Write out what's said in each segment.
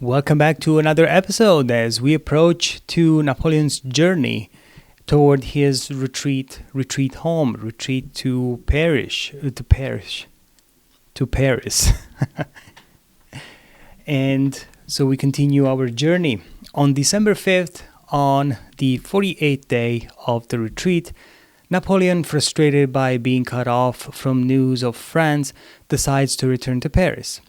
Welcome back to another episode as we approach to Napoleon's journey toward his retreat home, retreat to Paris. And so we continue our journey. On December 5th, on the 48th day of the retreat, Napoleon, frustrated by being cut off from news of France, decides to return to Paris.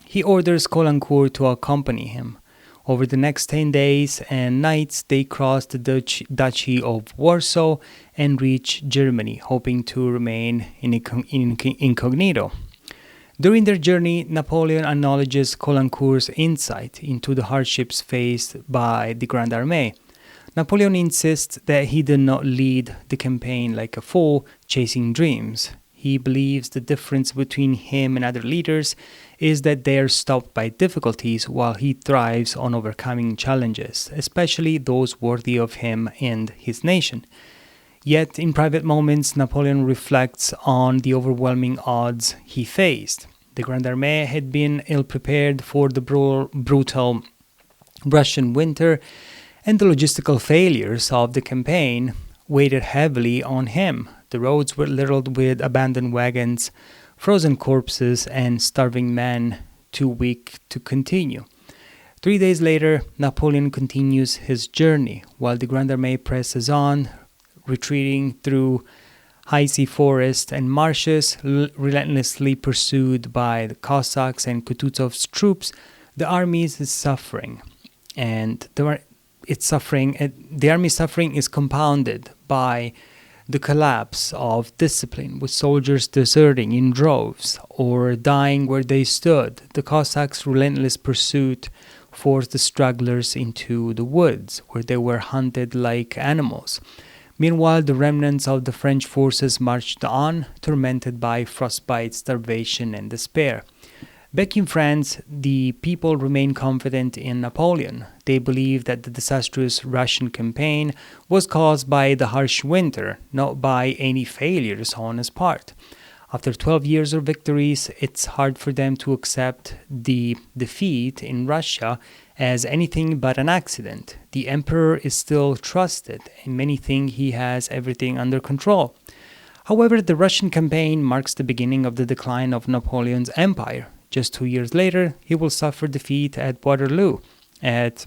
He orders Caulaincourt to accompany him. Over the next 10 days and nights, they cross the Duchy of Warsaw and reach Germany, hoping to remain incognito. During their journey, Napoleon acknowledges Caulaincourt's insight into the hardships faced by the Grande Armée. Napoleon insists that he did not lead the campaign like a fool, chasing dreams. He believes the difference between him and other leaders is that they are stopped by difficulties while he thrives on overcoming challenges, especially those worthy of him and his nation. Yet, in private moments, Napoleon reflects on the overwhelming odds he faced. The Grande Armée had been ill-prepared for the brutal Russian winter, and the logistical failures of the campaign weighed heavily on him. The roads were littered with abandoned wagons, frozen corpses, and starving men too weak to continue. 3 days later, Napoleon continues his journey, while the Grande Armée presses on, retreating through icy forests and marshes, relentlessly pursued by the Cossacks and Kutuzov's troops. The army is suffering, and the army's suffering is compounded by the collapse of discipline, with soldiers deserting in droves or dying where they stood. The Cossacks' relentless pursuit forced the stragglers into the woods, where they were hunted like animals. Meanwhile, the remnants of the French forces marched on, tormented by frostbite, starvation, and despair. Back in France, the people remain confident in Napoleon. They believe that the disastrous Russian campaign was caused by the harsh winter, not by any failures on his part. After 12 years of victories, it's hard for them to accept the defeat in Russia as anything but an accident. The emperor is still trusted, and many think he has everything under control. However, the Russian campaign marks the beginning of the decline of Napoleon's empire. Just 2 years later, he will suffer defeat at Waterloo, and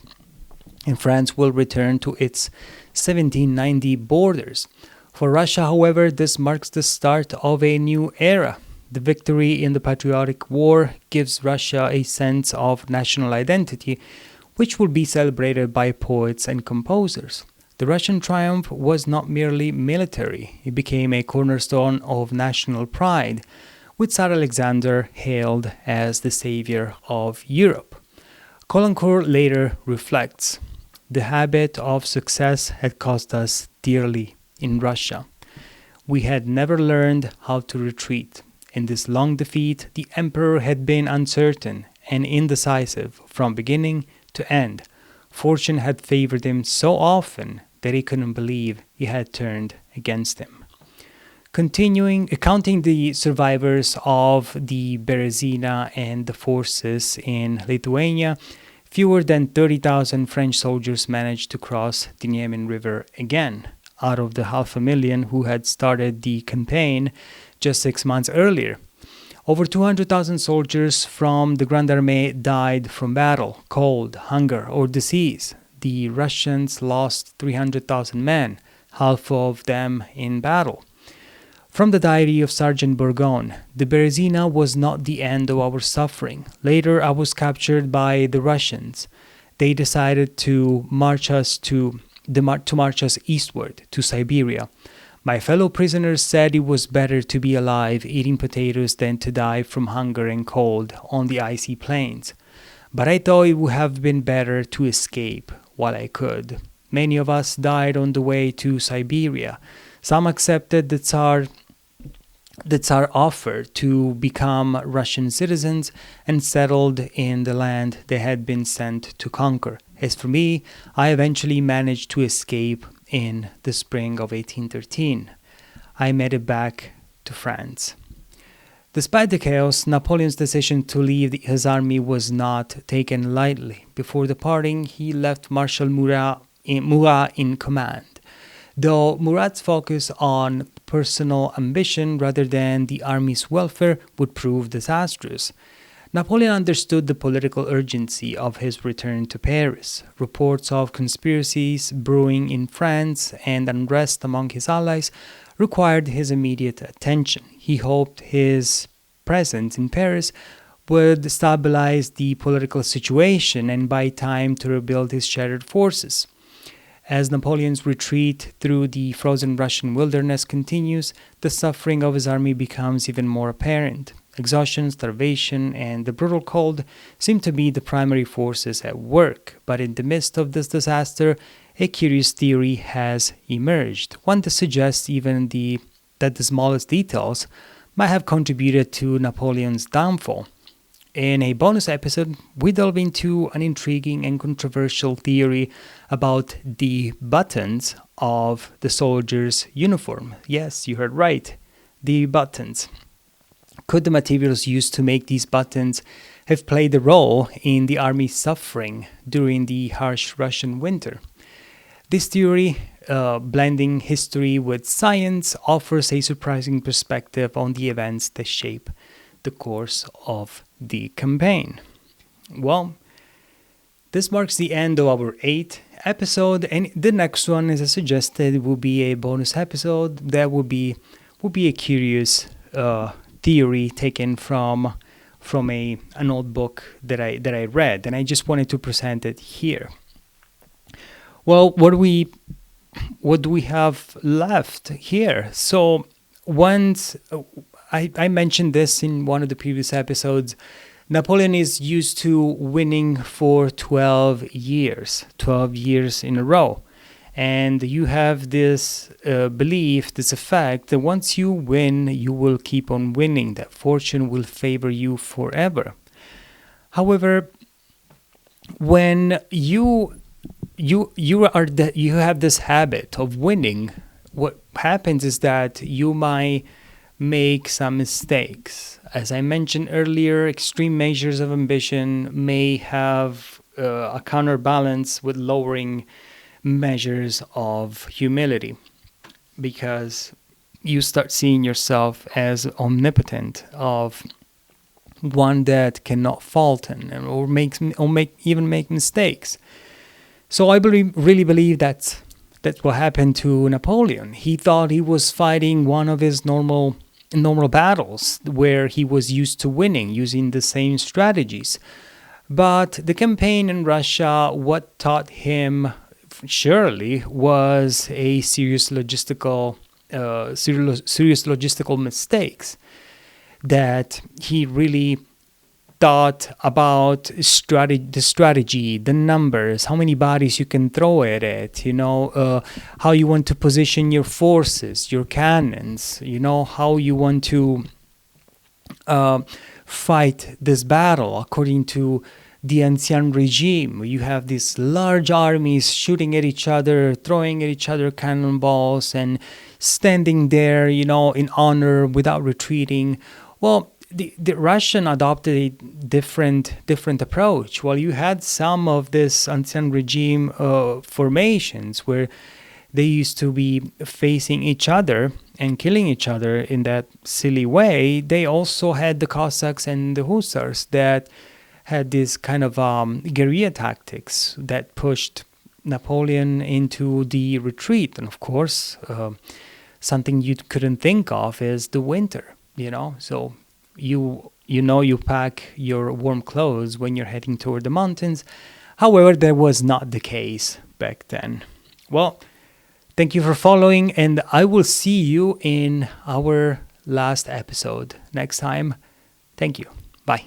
France will return to its 1790 borders. For Russia, however, this marks the start of a new era. The victory in the Patriotic War gives Russia a sense of national identity, which will be celebrated by poets and composers. The Russian triumph was not merely military, it became a cornerstone of national pride, with Tsar Alexander hailed as the savior of Europe. Caulaincourt later reflects, "The habit of success had cost us dearly in Russia. We had never learned how to retreat. In this long defeat, the emperor had been uncertain and indecisive from beginning to end. Fortune had favored him so often that he couldn't believe he had turned against him." Counting the survivors of the Berezina and the forces in Lithuania, fewer than 30,000 French soldiers managed to cross the Niemen River again, out of the 500,000 who had started the campaign just 6 months earlier. Over 200,000 soldiers from the Grande Armée died from battle, cold, hunger, or disease. The Russians lost 300,000 men, half of them in battle. From the diary of Sergeant Bourgogne, "The Berezina was not the end of our suffering. Later, I was captured by the Russians. They decided to march us eastward to Siberia. My fellow prisoners said it was better to be alive eating potatoes than to die from hunger and cold on the icy plains. But I thought it would have been better to escape while I could. Many of us died on the way to Siberia. Some accepted the Tsar offered to become Russian citizens and settled in the land they had been sent to conquer. As for me, I eventually managed to escape in the spring of 1813. I made it back to France." Despite the chaos, Napoleon's decision to leave his army was not taken lightly. Before departing, he left Marshal Murat in command. Though Murat's focus on personal ambition rather than the army's welfare would prove disastrous, Napoleon understood the political urgency of his return to Paris. Reports of conspiracies brewing in France and unrest among his allies required his immediate attention. He hoped his presence in Paris would stabilize the political situation and buy time to rebuild his shattered forces. As Napoleon's retreat through the frozen Russian wilderness continues, the suffering of his army becomes even more apparent. Exhaustion, starvation, and the brutal cold seem to be the primary forces at work. But in the midst of this disaster, a curious theory has emerged, one that suggests that the smallest details might have contributed to Napoleon's downfall. In a bonus episode, we delve into an intriguing and controversial theory about the buttons of the soldier's uniform. Yes, you heard right, the buttons. Could the materials used to make these buttons have played a role in the army's suffering during the harsh Russian winter? This theory, blending history with science, offers a surprising perspective on the events that shape the course of the campaign. Well, this marks the end of our 8th episode, and the next one, as I suggested, will be a bonus episode that will be a curious theory taken from an old book that I read, and I just wanted to present it here. Well, what do we have left here? So once I mentioned this in one of the previous episodes, Napoleon is used to winning for 12 years in a row. And you have this belief, this effect, that once you win, you will keep on winning, that fortune will favor you forever. However, when you have this habit of winning, what happens is that you might make some mistakes. As I mentioned earlier, extreme measures of ambition may have a counterbalance with lowering measures of humility, because you start seeing yourself as omnipotent, of one that cannot falter or make mistakes. So I really believe that's what happened to Napoleon. He thought he was fighting one of his normal battles where he was used to winning using the same strategies. But the campaign in Russia, what taught him surely was a serious logistical mistakes, that he really thought about the strategy, the numbers, how many bodies you can throw at it, how you want to position your forces, your cannons, how you want to fight this battle according to the Ancien regime. You have these large armies shooting at each other, throwing at each other cannonballs, and standing there, in honor without retreating. Well, the Russian adopted a different approach. While you had some of this Ancien regime formations where they used to be facing each other and killing each other in that silly way, they also had the Cossacks and the Hussars that had this kind of guerrilla tactics that pushed Napoleon into the retreat. And of course, something you couldn't think of is the winter, so you pack your warm clothes when you're heading toward the mountains. However, that was not the case back then. Well, thank you for following, and I will see you in our last episode next time. Thank you. Bye.